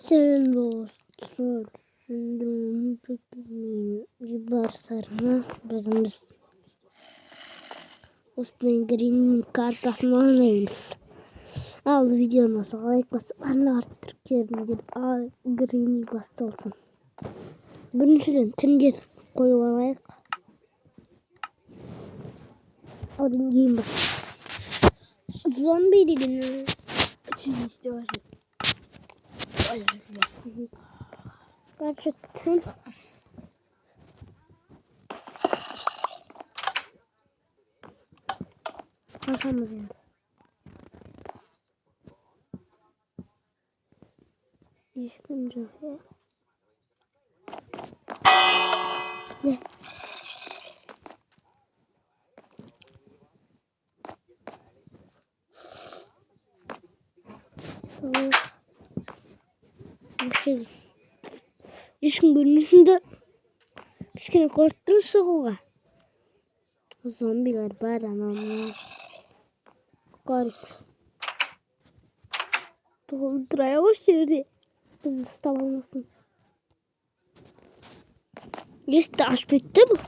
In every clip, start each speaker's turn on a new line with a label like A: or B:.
A: Sen dostlar, sündürüm pekmeyin barsarına birimiz Osman Green'in kartasını oynayınız. Al videonu like basıp anne arttırıp yerim gelip Green'i bastılsın. Birіншіден тінге қойып алайық. Одан кейін бастаймыз. Зомби деген короче, тін қашамыз енді. Ешкім жоқ, иә? Ne? Ешкім көрінісінде кішкене қорқытып шығуға. Зомбилар бар анау. Короче. Тұғыл тұрайық осы жерде. Бізді ұстап алмасын. Есікті ашып кетті бұл.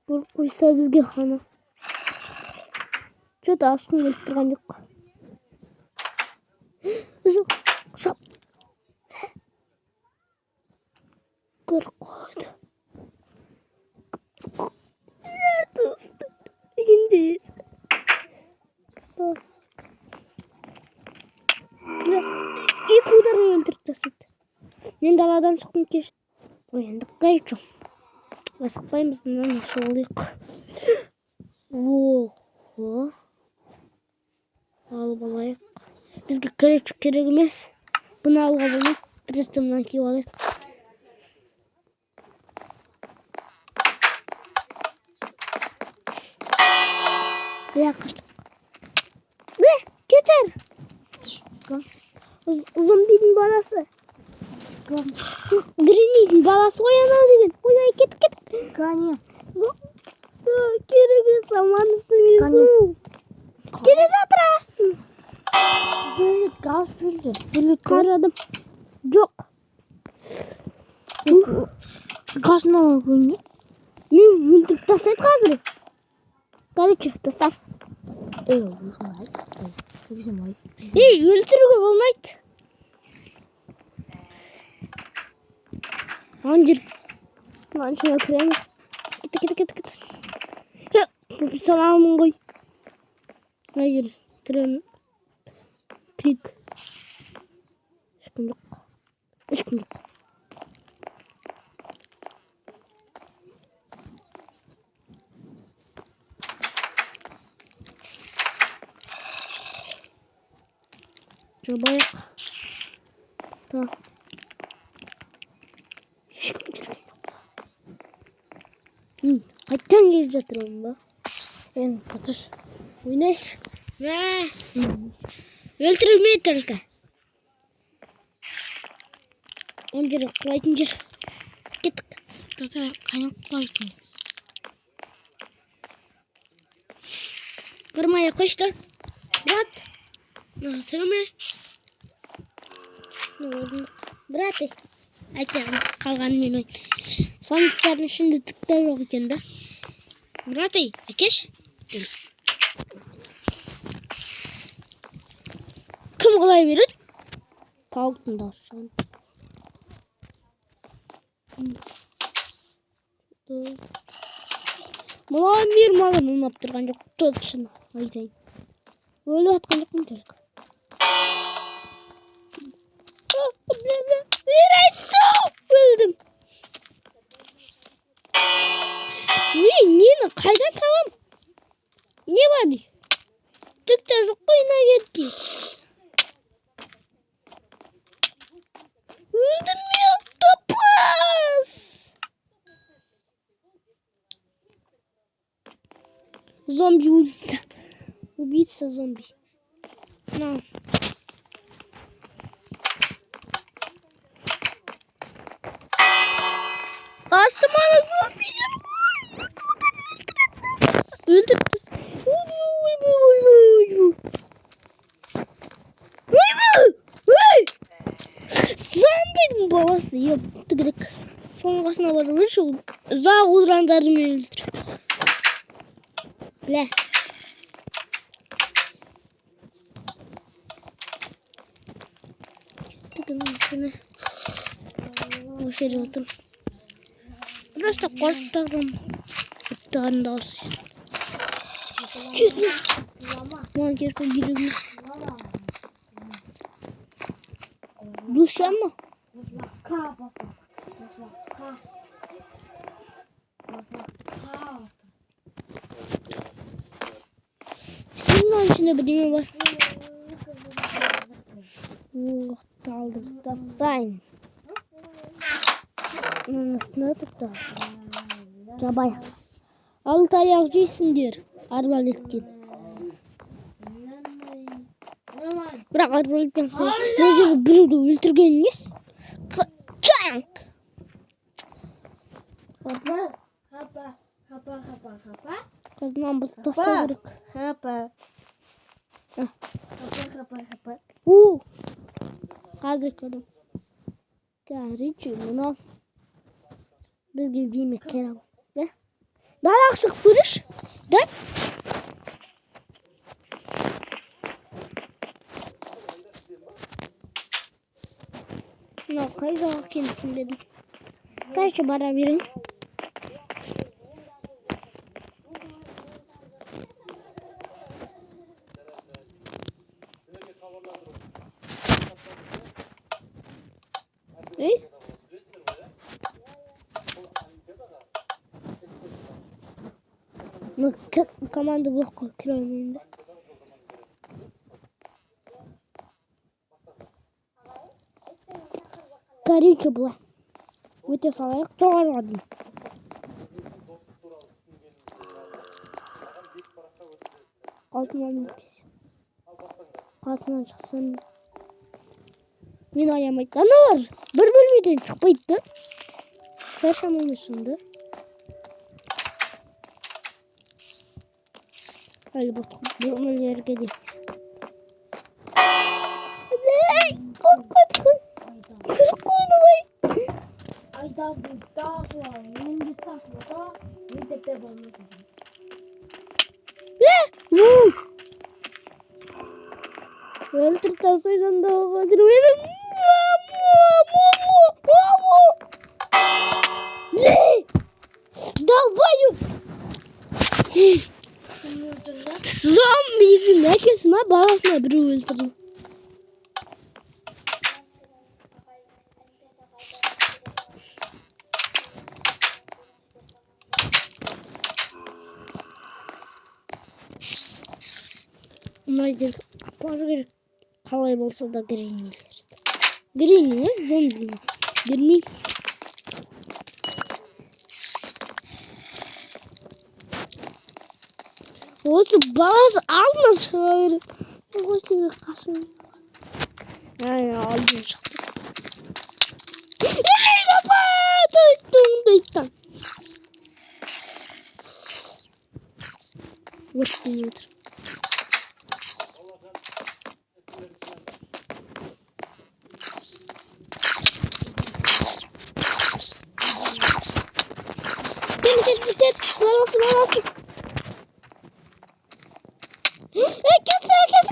A: Бұл қойса бізге қана. Что-то ашқым келіп тұрған жоқ. Жоқ, шап. Көріп қойды. Достар, енді есік. Екі удармен өлтіріп тастады. Мен даладан шықтым кеш. Ояндық қажет жоқ. Асықпаймыз, мынаны шолайық. Ого. Алып алайық. Бізге керечік керек емес. Бұны алуға болмайды. Біресе мынаны киіп алайық. Бля, қаштық. Бля, кетер. Зомбидің баласы. Греннидің баласы ғой анау деген. Ой, кеттік.
B: Кәне.
A: Керек емес, аман істемесін. Келе жатырасың.
B: Бөлет газ бөлді.
A: Қарадым. Жоқ.
B: Қасына бөлді.
A: Мен өлтіріп тастайды қазір. Короче, достар. Өлтіруге болмайды. Анжыр. Аншыға кіреміз. Кет. Профессионалмын ғой. Анжыр. Кірем. Крик. Ешкім жоқ. Жабайық. Так. Қайттан келіп жатырмын ба? Енді қатыш. Ойнайық. Өлтірілмей только. Он жері құлайтын жер. Кеттік.
B: Тата қайнап құлайтын.
A: Бармай қойшты. Брат. Сұрыме. Брат. Айтағым қалғанын мен ойын. Сандықтардың ішінде түктер жоқ екен да. Брат, әкеш. Кім құлай береді? Тауықтың дауысы. Мұлан бір маған ұнап тұрған жоқ. Точно айтайын. Өлі атқан жоқпын только. Мен айттым! Өлдім. Нені қайдан табам? Не бар дей? Түкте жоқ қой на ерке. Өлдім мен топас! Зомби убийца. Убийца зомби. На. Астым ана зомбилер. Өлтірді. баласы еп тігірек. Соның қасына барып жүрші, ұзақ ұрандарымен өлтір. Бля. Тігінің күні. Осы жерде отырмын. Просто қорықтағым. Бұттаған дауысы. Чүрі. Маған керкі керегі. Душа ма? Senin içinde bir var. Taldım. Tastayım. Nasıl tuttu? Cabay. Altı ayak cüysündür. Arbaletkin. Bırak arbaletkin. Necede bir de öldürgeniz. Çank. Hapa. Kızdan biz tasarruk. Hapa. Hazır kadın. Garici bunu. Biz gibi kerem. Ne? Daha akşam fırış. Ne? Ne kadar kendisi dedim. Kaç para verin? Ne? Команда блокқа кіре алмаймын да. Короче, былай. Өте салайық жоғарыға дейін. Қасынан шықсам. Мен аямайды. Аналар бір бөлмеден шықпайды да. Шаршамаймысың да. Әлі бөлмелерге де. Ей, қорқатқы. Кіріп қойды ғой.
B: Айтады, тас бар. Менде тас болса, мектепте болмаса.
A: Өлтір тасайдан да қадыр менің. Долбаю. Зомбидің әкесі ма баласына біреу өлтірді. Мына жер апару керек. Қалай болса да гренни. Гренни ме? Зомби ме? Гренни. Осы баласы алдынан шыға беріп. Осыны қашын. Алдын шықты. Ей, апа! Дайттан. Өрттен өтір. Кет. Баласы.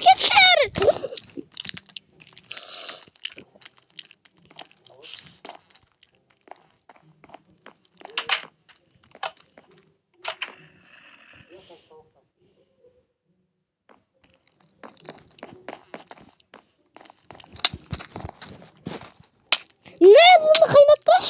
A: Кетшер! Ne? Bunu kaynatmış.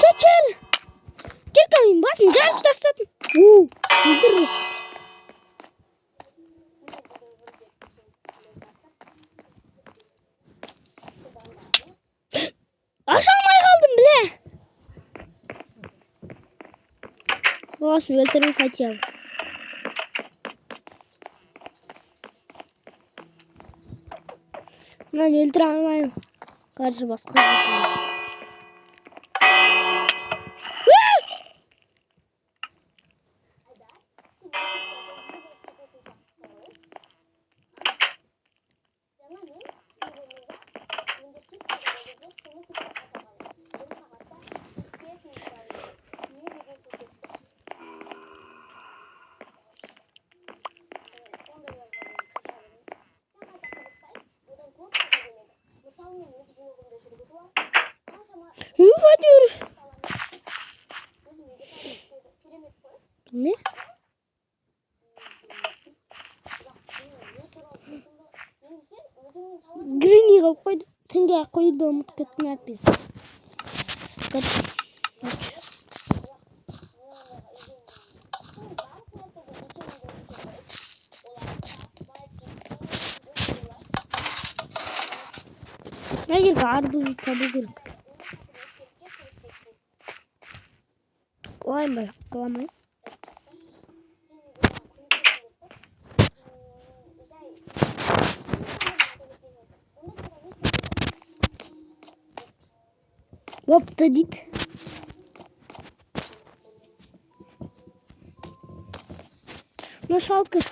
A: Çeçer. Çıkmayın basın. Gel tasladın. Öldürün. Aşağımaya kaldım bile. Вас öldürün хотел. Ben öldüremem. Karşı baskı. Hadi yürü. Ne? Grenny koydu. Tünge koydu umut kötüne biz. Hayır gardı tabii değil. Kolay mı? Kolay mı? Hop dedik. Nasıl kız?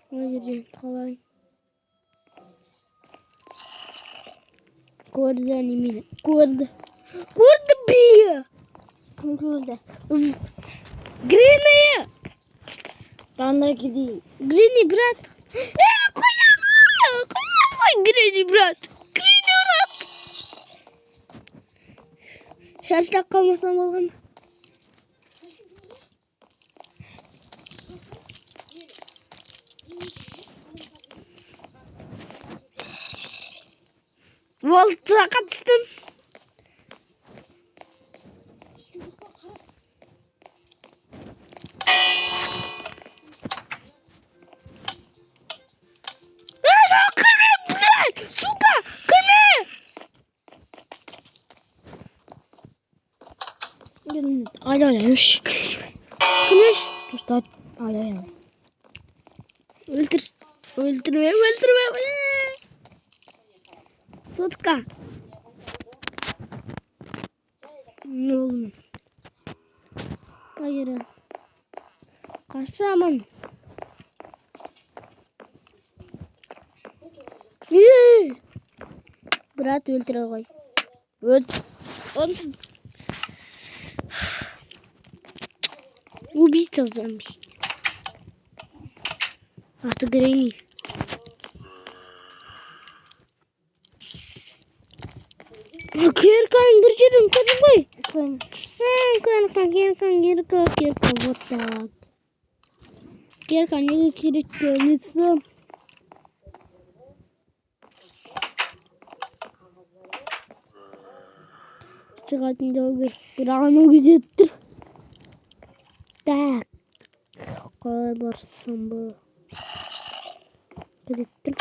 A: Hayır kolay. Gördü animini. Gördü. Gördü bir. Gördü. Grenny.
B: Ben de gideyim.
A: Grenny brat. Koy Grenny brat. Grenny brat. Şarjda kalmasam bakın. Volta kaçtım. Сука, Aylamış. Kımış. Usta aylayan. Öldürme. Sutka. Ne oğlum? Hayır. Kaçamam. Bırak öldüre koy. Öldür. Убийца замість. Ах ты Гренни. Керкан bir жерін көрмей. Керка вот так. Керка неге керек келесі? Çıkartın da bir anı güzeldir. Так. Қалай барсам bu? Кетtim.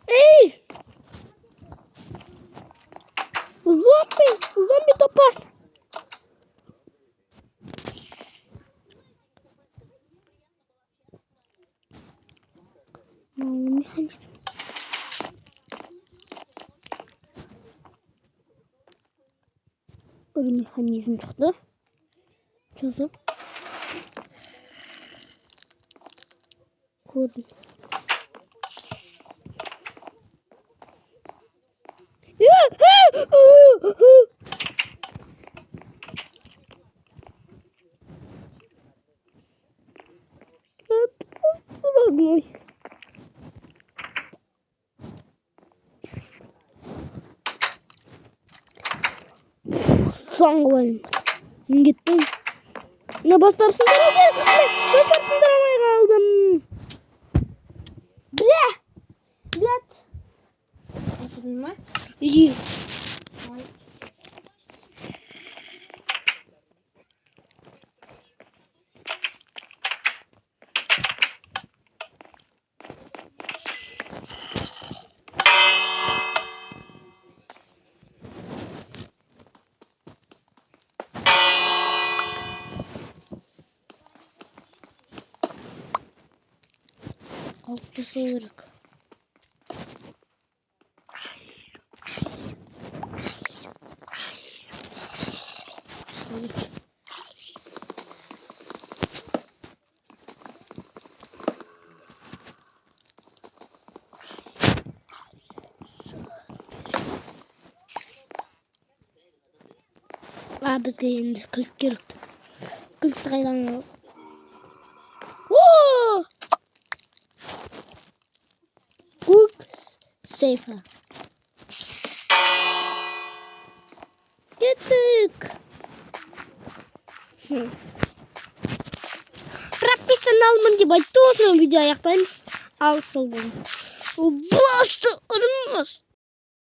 A: Ey! Zombi topaz. Mechanizm. Bir mechanizm çıktı. Çözüp. Koydum. Родной. Son gol. Gittim. Ne basarsın kaldım. Bleh.
B: Aldın mı?
A: İyi.
B: Al.
A: Altı soğurak. Bizga endi qilib kerak. Qilib taylanib. Woo! Good safe. Gittik. Profesyonelman deb aytdi, o'sini video аяқтаймыз. Al sol bo'lin. Bu bostirmas.